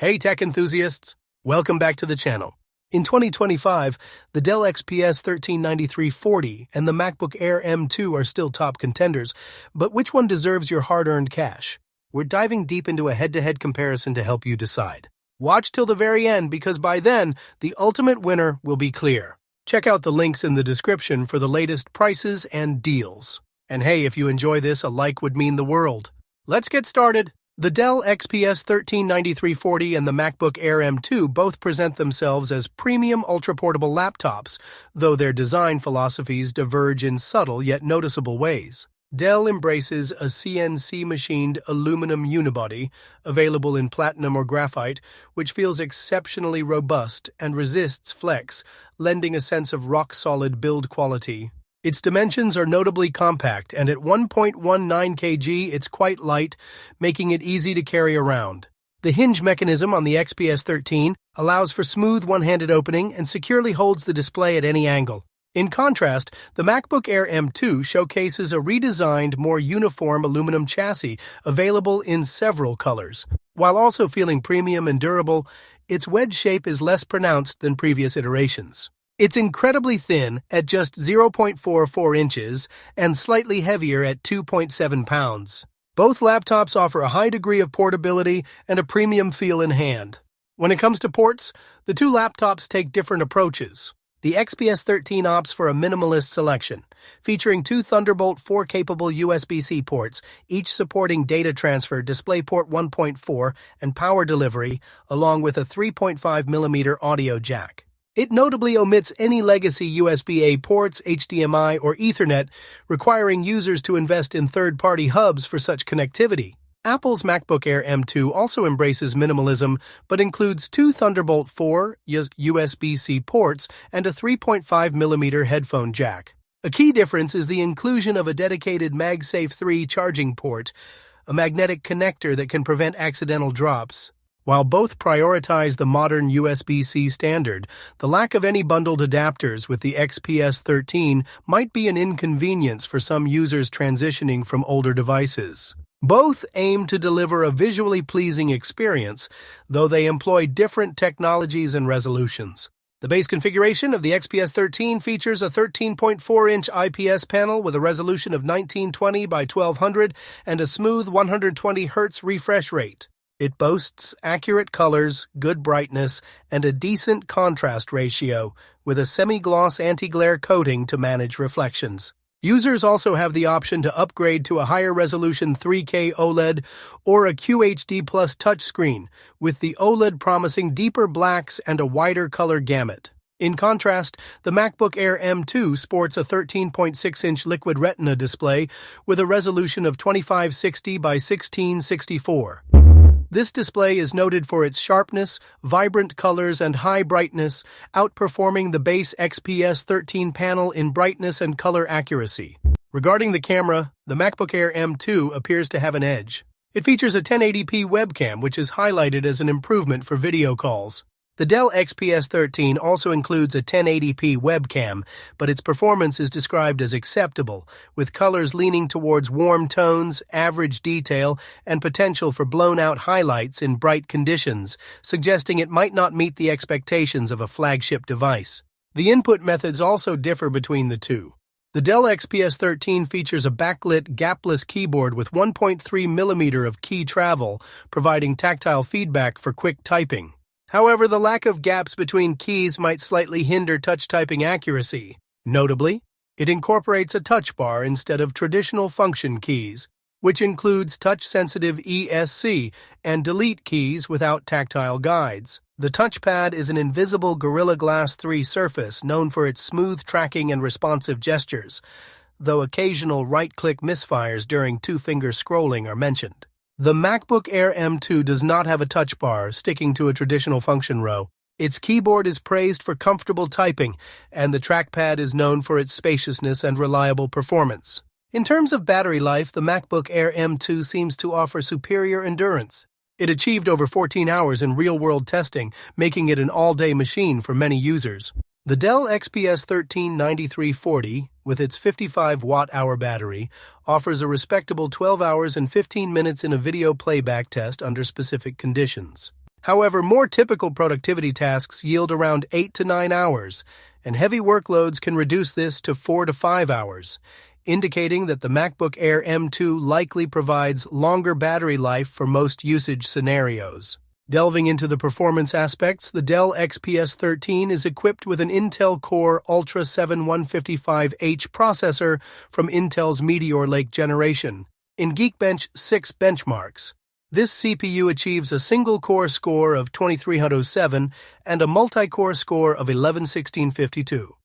Hey tech enthusiasts, welcome back to the channel. In 2025, the Dell XPS 139340 and the MacBook Air M2 are still top contenders, but which one deserves your hard-earned cash? We're diving deep into a head-to-head comparison to help you decide. Watch till the very end because by then, the ultimate winner will be clear. Check out the links in the description for the latest prices and deals. And hey, if you enjoy this, a like would mean the world. Let's get started. The Dell XPS 139340 and the MacBook Air M2 both present themselves as premium ultraportable laptops, though their design philosophies diverge in subtle yet noticeable ways. Dell embraces a CNC-machined aluminum unibody, available in platinum or graphite, which feels exceptionally robust and resists flex, lending a sense of rock-solid build quality. Its dimensions are notably compact, and at 1.19 kg it's quite light, making it easy to carry around. The hinge mechanism on the XPS 13 allows for smooth one-handed opening and securely holds the display at any angle. In contrast, the MacBook Air M2 showcases a redesigned, more uniform aluminum chassis available in several colors. While also feeling premium and durable, its wedge shape is less pronounced than previous iterations. It's incredibly thin at just 0.44 inches and slightly heavier at 2.7 pounds. Both laptops offer a high degree of portability and a premium feel in hand. When it comes to ports, the two laptops take different approaches. The XPS 13 opts for a minimalist selection, featuring two Thunderbolt 4-capable USB-C ports, each supporting data transfer, DisplayPort 1.4, and power delivery, along with a 3.5mm audio jack. It notably omits any legacy USB-A ports, HDMI, or Ethernet, requiring users to invest in third-party hubs for such connectivity. Apple's MacBook Air M2 also embraces minimalism, but includes two Thunderbolt 4 USB-C ports and a 3.5mm headphone jack. A key difference is the inclusion of a dedicated MagSafe 3 charging port, a magnetic connector that can prevent accidental drops. While both prioritize the modern USB-C standard, the lack of any bundled adapters with the XPS 13 might be an inconvenience for some users transitioning from older devices. Both aim to deliver a visually pleasing experience, though they employ different technologies and resolutions. The base configuration of the XPS 13 features a 13.4-inch IPS panel with a resolution of 1920 by 1200 and a smooth 120 Hz refresh rate. It boasts accurate colors, good brightness, and a decent contrast ratio, with a semi-gloss anti-glare coating to manage reflections. Users also have the option to upgrade to a higher resolution 3K OLED or a QHD Plus touchscreen, with the OLED promising deeper blacks and a wider color gamut. In contrast, the MacBook Air M2 sports a 13.6-inch liquid Retina display with a resolution of 2560 by 1664. This display is noted for its sharpness, vibrant colors, and high brightness, outperforming the base XPS 13 panel in brightness and color accuracy. Regarding the camera, the MacBook Air M2 appears to have an edge. It features a 1080p webcam, which is highlighted as an improvement for video calls. The Dell XPS 13 also includes a 1080p webcam, but its performance is described as acceptable, with colors leaning towards warm tones, average detail, and potential for blown-out highlights in bright conditions, suggesting it might not meet the expectations of a flagship device. The input methods also differ between the two. The Dell XPS 13 features a backlit, gapless keyboard with 1.3mm of key travel, providing tactile feedback for quick typing. However, the lack of gaps between keys might slightly hinder touch typing accuracy. Notably, it incorporates a touch bar instead of traditional function keys, which includes touch-sensitive ESC and delete keys without tactile guides. The touchpad is an invisible Gorilla Glass 3 surface known for its smooth tracking and responsive gestures, though occasional right-click misfires during two-finger scrolling are mentioned. The MacBook Air M2 does not have a touch bar, sticking to a traditional function row. Its keyboard is praised for comfortable typing, and the trackpad is known for its spaciousness and reliable performance. In terms of battery life, the MacBook Air M2 seems to offer superior endurance. It achieved over 14 hours in real-world testing, making it an all-day machine for many users. The Dell XPS 139340, with its 55 watt-hour battery, offers a respectable 12 hours and 15 minutes in a video playback test under specific conditions. However, more typical productivity tasks yield around 8 to 9 hours, and heavy workloads can reduce this to 4 to 5 hours, indicating that the MacBook Air M2 likely provides longer battery life for most usage scenarios. Delving into the performance aspects, the Dell XPS 13 is equipped with an Intel Core Ultra 7 155H processor from Intel's Meteor Lake generation. In Geekbench 6 benchmarks, this CPU achieves a single-core score of 2307 and a multi-core score of 111652.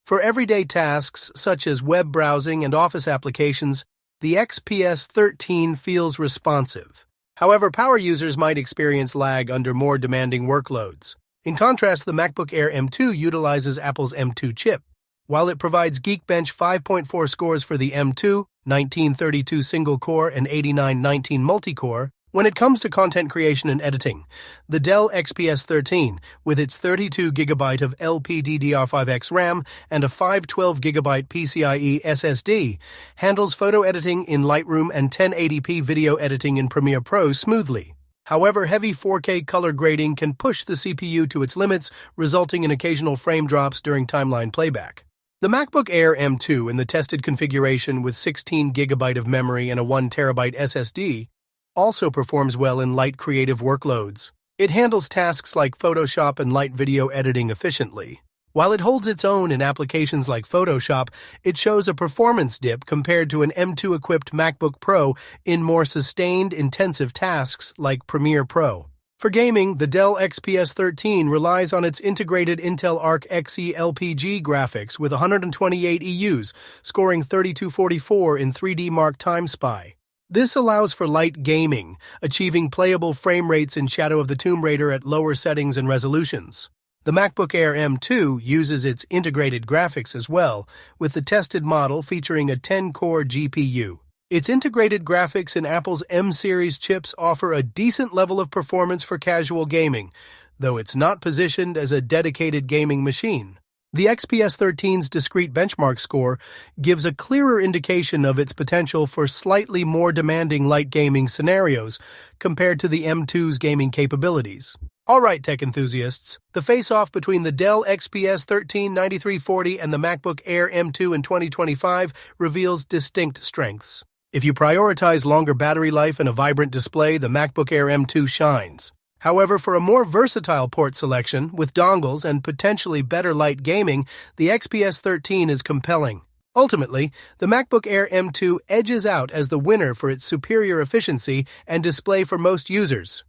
For everyday tasks such as web browsing and office applications, the XPS 13 feels responsive. However, power users might experience lag under more demanding workloads. In contrast, the MacBook Air M2 utilizes Apple's M2 chip. While it provides Geekbench 5.4 scores for the M2, 1932 single-core and 8919 multi-core, when it comes to content creation and editing, the Dell XPS 13, with its 32GB of LPDDR5X RAM and a 512GB PCIe SSD, handles photo editing in Lightroom and 1080p video editing in Premiere Pro smoothly. However, heavy 4K color grading can push the CPU to its limits, resulting in occasional frame drops during timeline playback. The MacBook Air M2 in the tested configuration with 16GB of memory and a 1TB SSD also performs well in light creative workloads. It handles tasks like Photoshop and light video editing efficiently. While it holds its own in applications like Photoshop, it shows a performance dip compared to an M2-equipped MacBook Pro in more sustained, intensive tasks like Premiere Pro. For gaming, the Dell XPS 13 relies on its integrated Intel Arc Xe LPG graphics with 128 EUs, scoring 3244 in 3D Mark Time Spy. This allows for light gaming, achieving playable frame rates in Shadow of the Tomb Raider at lower settings and resolutions. The MacBook Air M2 uses its integrated graphics as well, with the tested model featuring a 10-core GPU. Its integrated graphics in Apple's M-series chips offer a decent level of performance for casual gaming, though it's not positioned as a dedicated gaming machine. The XPS 13's discrete benchmark score gives a clearer indication of its potential for slightly more demanding light gaming scenarios compared to the M2's gaming capabilities. Alright, tech enthusiasts, the face-off between the Dell XPS 13 9340 and the MacBook Air M2 in 2025 reveals distinct strengths. If you prioritize longer battery life and a vibrant display, the MacBook Air M2 shines. However, for a more versatile port selection, with dongles and potentially better light gaming, the XPS 13 is compelling. Ultimately, the MacBook Air M2 edges out as the winner for its superior efficiency and display for most users.